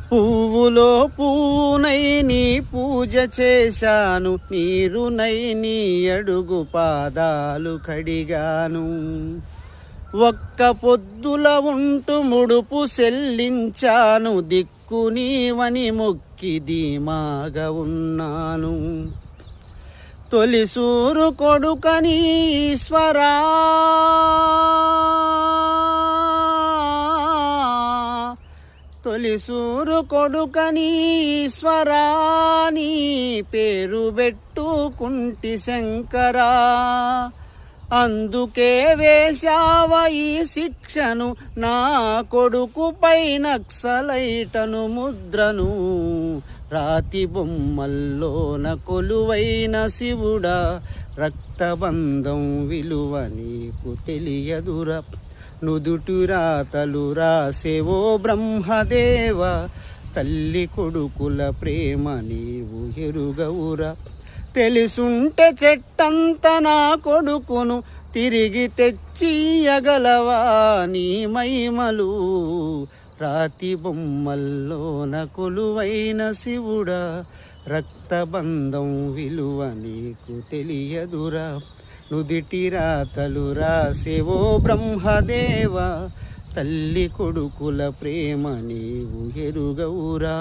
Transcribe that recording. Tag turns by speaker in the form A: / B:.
A: పువ్వులో పూనై నీ పూజ చేశాను, నీరునై నీ అడుగు పాదాలు కడిగాను. ఒక్క పొద్దుల ఉంటూ ముడుపు చెల్లించాను, దిక్కు నీవని మొక్కి ధీమాగా ఉన్నాను. తొలిసూరు కొడుకని ఈశ్వరా, తొలిసూరు కొడుకని ఈశ్వరా, నీ పేరు పెట్టుకుంటి శంకరా. అందుకే వేశావ ఈ శిక్షను, నా కొడుకుపై నక్సలైటను ముద్రను. రాతి బొమ్మల్లోన కొలువైన శివుడా, రక్తబంధం విలువ నీకు తెలియదురా. నుదుటి రాతలు రాసేవో బ్రహ్మదేవ, తల్లి కొడుకుల ప్రేమ నీవు ఎరుగవురా. తెలుసుంటే చెట్టంత నా కొడుకును తిరిగి తెచ్చియగలవా నీ మహిమలు. రాతి బొమ్మల్లోన కొలువైన శివుడా, రక్తబంధం విలువ నీకు తెలియదురా. నుదిటి రాతలు రాసేవో బ్రహ్మదేవ, తల్లి కొడుకుల ప్రేమ నీవు ఎరుగవురా.